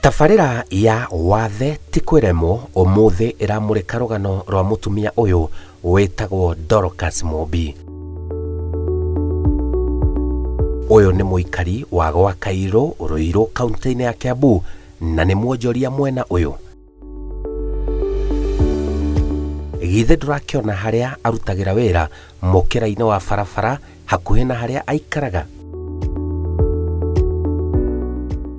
Tabarĩra ya wathe ti kwĩremwo ũmũthĩ ĩramũrĩka rũgano rwa mũtumia ũyũ wĩtagwo Dorcas Mũmbi. Ũyũ nĩ mũikari wa gwa Kairũ, Rũirũ, kaunti-inĩ ya Kiambu, na nĩ mwonjoria mwena ũyũ. Githĩ ndũrakĩona harĩa arutagĩra wĩra mũkĩra-inĩ wa barabara hakuhĩ na harĩa aikaraga?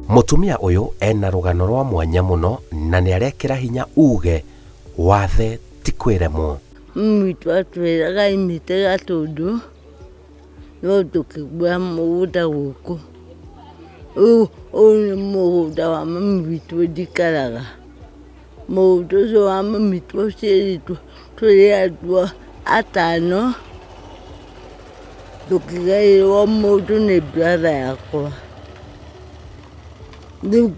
Mũtumia ũyũ ena rũgano rwa mwanya mũno na nĩ arekĩra hinya uge wathe ti kwĩremwo. Mwitu atwĩraga imĩte Gatũndũ no tũkĩgũra mũgũnda gũkũ. Ũyũ nĩ mũgũnda wa mami witũ ndikaraga. Mũgũnda ũcio wa mami tũciarĩtwo tũrĩ andũ atano, tũkĩgaĩrwo mũndũ nĩ brother yakwa. Rĩu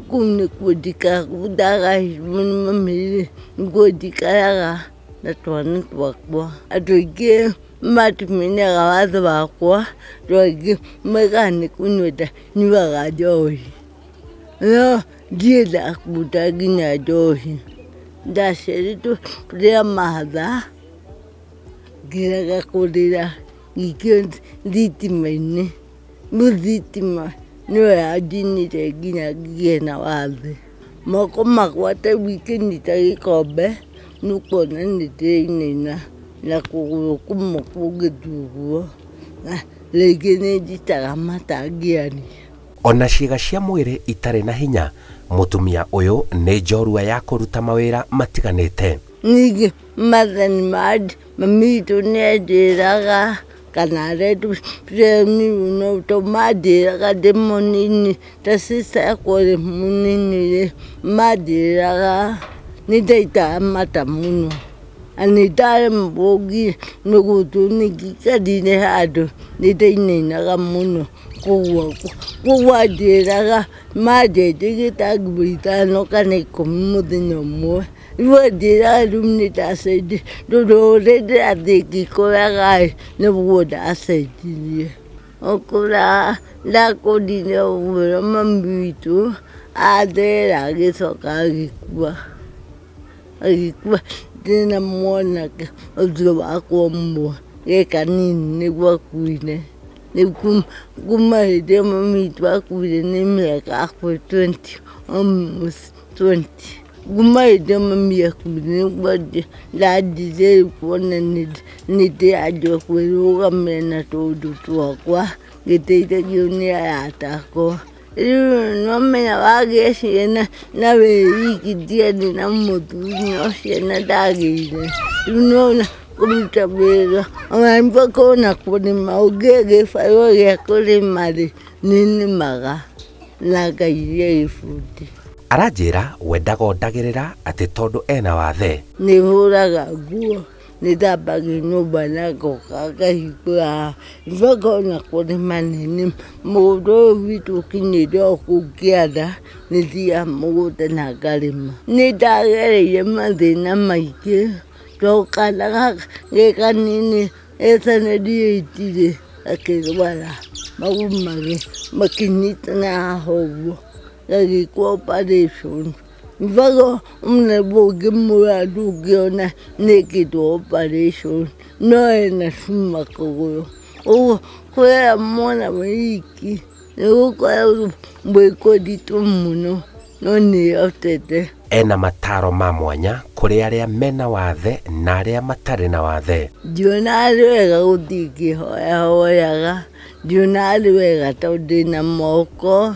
kũu nĩkuo ndagaĩirwo nĩ mami, nĩkuo ndikaraga na twana twakwa. Andũ aingĩ matimenyaga wathe wakwa, andũ aingĩ moigaga nĩ kũnyua nyuaga njohi. No ndiendaga kũruta nginya njohi. Ndaciarĩtwo tũrĩ a mahatha, ngĩrega kũrĩra ngĩikio thitima-inĩ. Rĩu thitima nĩyo yanjinire nginya ngĩgĩa na wathe. Moko makwa ta ikĩnyita gĩkombe, nĩũkuona nĩndĩrainaina na kũgũrũ kũmwe kũngĩthũguo, na rĩngĩ nĩnjitaga matangĩaria. Ona ciĩga cia mwĩrĩ itarĩ na hinya, mũtumia ũyũ nĩ njorua ya kũruta mawĩra matiganĩte. Ningĩ mathani mami witũ nĩanjĩraga kana aretu no tũmanjĩraga ndĩ mũnini, ta sister yakwa ũrĩ mũnini-rĩ, manjĩraga nĩndaitaga mata mũno. Na nĩndaremagwo nĩ gũtũ handũ nĩndainainaga mũno. Koguo anjĩraga manjenje gĩtangĩ 5 kana 10 mũthenya ũmwe. Rĩu anjĩraga rĩu nĩndacenjia tondũ ũrĩa ndĩrathiĩ ngĩkũraga-ĩ nĩguo ndacenjirie. Ũkũra ndakũrire ũguo mami witũ athera agĩcoka agĩkua. Ndĩna mwanake ũcio wakwa ũmwe ge kanini nĩguo akuire. Rĩu kuma hĩndĩ ĩyo mami witũ akuire nĩ mĩaka 20, almost 20. Kuma hĩndĩ ĩyo mami akuire nĩguo ndanjire kuona nĩndĩranjua kwĩrũgamĩrĩra na tũũndũ twakwa ngĩteithagio nĩ arata akwa. Rĩu nĩwamenya wagĩa ciana na wĩ wiki ndiarĩ na mũthuri no ciana ndagĩire. Rĩu nĩwona kũruta wĩra ona mpaka ona kũrĩma ũngĩhe gĩbarũa gĩa kũrĩma-rĩ nĩnĩmaga na ngairia gĩbundi. Aranjĩra we ndagondagĩrĩra atĩ tondũ ena wathe. Nĩhũraga nguo, nĩthambagia nyũmba na ngoka ngahingũra, mpaka ona kũrĩma nĩnĩma. Mũgũnda ũyũ witũ ũkinyĩte o kũu kĩanda nĩthiaga mũgũnda na ngarĩma. Nĩndagereire mathĩna maingĩ tondũ kana gaka ge kanini ĩtanĩrĩtie gakĩrwara maguru makĩnyitana haha ũguo gagĩkwo operation. Mpaka mũnene ũngĩ mũradu ũngĩona nĩekĩtwo operation no ena cuma kũgũrũ. Ũguo kwĩra mwana wĩ wiki nĩgũkorwo gwĩ kũritũ mũno no nĩahotete. Ena mataro ma mwanya kũrĩ arĩa mena wathe na arĩa matarĩ na wathe. Ndionaga arĩ wega gũthiĩ ngĩhoyahoyaga, ndionaga arĩ wega tondũ ndĩna moko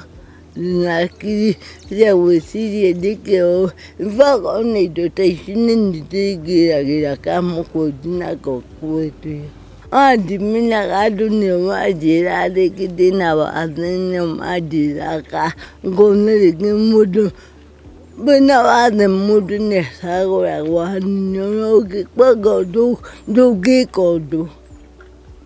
na akiri cia gwĩciria ndĩke ũũ. Mpaka ona indo ta ici nĩndĩingĩragĩra kamũkũnji na ngokwĩrĩa. Ona ndimenyaga andũ nĩo manjĩraga rĩngĩ ndĩna wathe, nĩo manjĩraga ngona rĩngĩ mũndũ wĩna wathe mũndũ nĩacagũragwo hanini na ũngĩkwanga ũndũ ndũngĩka ũndũ.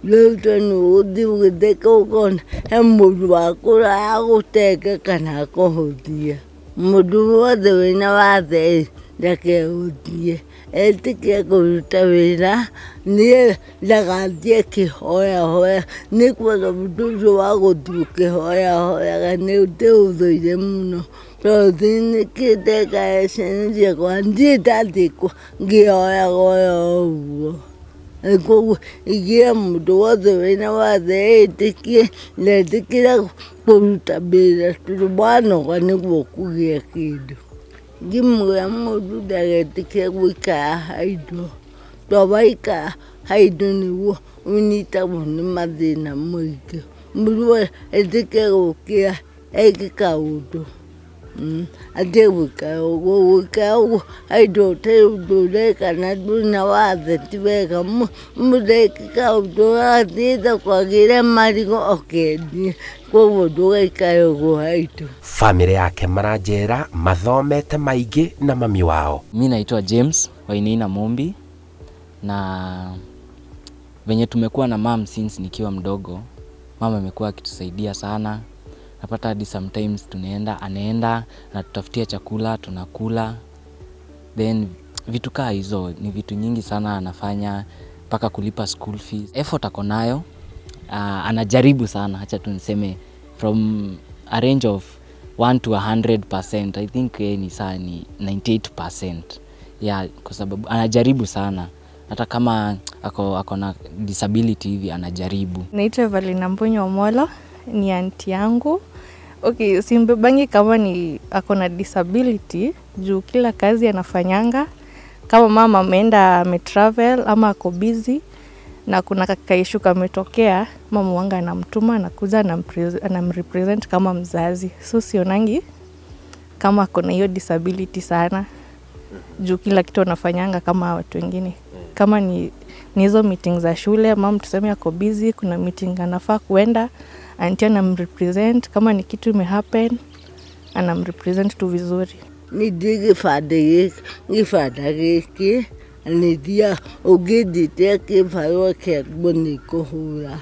Rĩu nĩũgũthiĩ ũgĩtheka ũkona he mũndũ wakũraya agũtenge kana akũhũthie. Mũndũ wothe wĩna wathe ndake gũthiĩ etĩkia kũruta wĩra niĩ ndagathiĩ kĩhoyahoya nĩ kuoga mũndũ ũcio wa gũthiĩ ũkĩhoyahoyaga nĩ ndĩũthũire mũno tondũ nĩkĩndeka ciana ciakwa ndirĩ ndathiĩ ngĩhoyahoya ũguo. Koguo ingĩra mũndũ wothe wĩna wathe etĩkie na etĩkĩra kũruta wĩra tondũ wanoga nĩguo kũgĩa kĩndũ. Ngĩmwĩra mũndũ ndagetĩkĩre gũikara haidũ tondũ waikara haidũ nĩguo ũnyitagwo nĩ mathĩna maingĩ. Mũndũ etĩkĩre gũkĩra eke kaũndũ atige gũikara ũguo haidũ ũtarĩ ũndũ ũreka na ndũrĩ wathe ti wega. Mũndũ eke kaũndũ athiĩ thoko agĩre marigũ okendie koguo ndũgaikare ũguo haidũ. Family yake maranjĩra mathomete maingĩ na mami wao. Mimi naitwa James Wainaina Mombi na venye tumekuwa na mom since nikiwa mdogo. Mama amekuwa akitusaidia sana. Napata hadi sometimes anaenda na tutafutia chakula tunakula. Then vitu kaa hizo ni vitu nyingi sana anafanya mpaka kulipa school fees. Effort ako nayo. Anajaribu sana, acha tu niseme from a range of 1 to 100%. I think ni saa ni 98%. Yeah, kwa sababu anajaribu sana. Hata kama ako na disability hivi anajaribu. Naitwa Valina Mbonyo Omolo, ni aunti yangu. Okay, simbebangi kama ni ako na disability juu kila kazi anafanyanga. Kama mama ameenda ametravel ama ako busy na kuna kakaishu kametokea, mama wanga anamtuma anakuja anamrepresent kama mzazi. So sionangi kama ako na hiyo disability sana juu kila kitu anafanyanga kama watu wengine. Kama ni hizo meetings za shule, mama tuseme ako busy, kuna meeting anafaa kuenda, auntie anamrepresent. Kama ni kitu imehappen, anamrepresent tu vizuri. Nĩ gĩbanda gĩkĩ nĩthia ũngĩndĩte kĩbarũa kĩaguo nĩkũhũra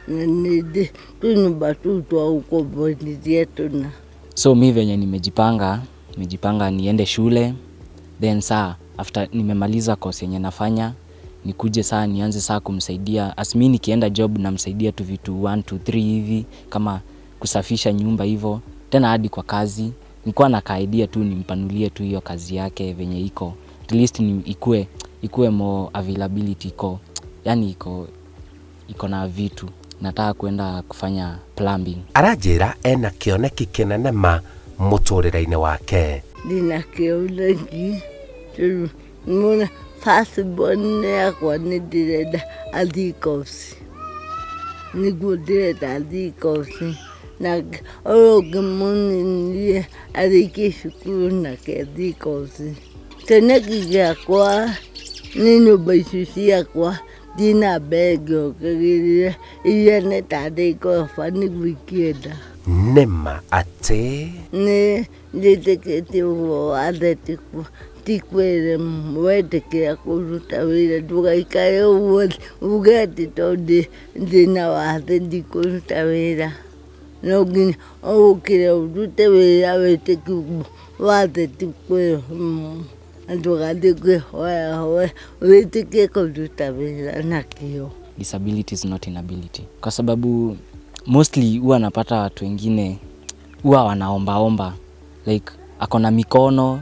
na nĩndĩ tũnyũmba tũu twa gũkomborithia tũna. So mi venye nimejipanga niende shule, then saa after nimemaliza course yenye nafanya nikuje saa nianze saa kumsaidia. As mimi nikienda job namsaidia tu vitu 1 2 3 hivi kama kusafisha nyumba hivyo. Tena hadi kwa kazi nilikuwa na idea tu nimpanulie tu hiyo kazi yake venye iko. At least ikue more availability iko. Yani iko na vitu. Nataka kwenda kufanya plumbing. Aranjĩra ena kĩoneki kĩnene ma mũtũrĩre-inĩ wake. Ndina kĩoneki tondũ mũna firstborn yakwa nĩ ndĩrenda athiĩ kosi. Nĩguo ndĩrenda athiĩ kosi. Na ũyũ ũngĩ mũnini arĩkie cukuru nake athiĩ kosi. Kĩoneki gĩakwa nĩ nyũmba icio ciakwa thiĩ na mbere ngĩongagĩrĩra iria nĩ tarĩ ngoroba nĩguo ingĩenda. Nĩma atĩ Nĩ njĩtĩkĩtie ũguo wathe ti KWIREMWO wetĩkĩra kũruta wĩra ndũgaikare ũguo uge atĩ tondũ ndĩna wathe ndikũruta wĩra. No nginya ũgũkĩra ũrute wĩra wĩtĩkie wathe ti KWIREMWO. Ndũgathiĩ kwĩhoyahoya wĩtĩkie kũruta wĩra na kĩo. Disability is not inability. Kwa sababu mostly huwa napata watu wengine huwa wanaomba like akona mikono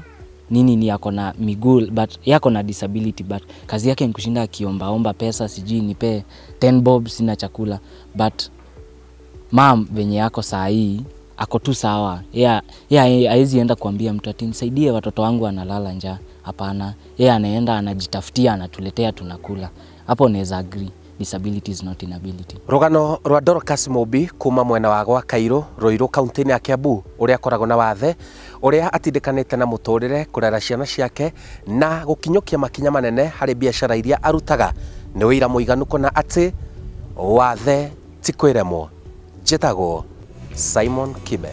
nini akona miguu but yako na disability but kazi yake ni kushinda akiomba pesa sijui nipe 10 bob sina chakula but mom venye yako saa hii ako tu sawa. Haezi enda kuambia mtu ati nisaidie watoto wangu analala njaa. Hapana. Anaenda anajitafutia anatuletea tunakula. Hapo naweza agree. Disability is not inability. Rũgano rwa Dorcas Mombi kuma mwena wa gwa Kairũ, Rũirũ kaunti-inĩ ya Kiambu, ũrĩa akoragwo na wathe, ũrĩa atindĩkanĩte na mũtũrĩre, kũrera ciana ciake na gũkinyũkia makinya manene harĩ biacara iria arutaga. Nĩ wĩra mũiganu kũna atĩ wathe ti KWIREMWO. Njĩtagwo Simon Kibe.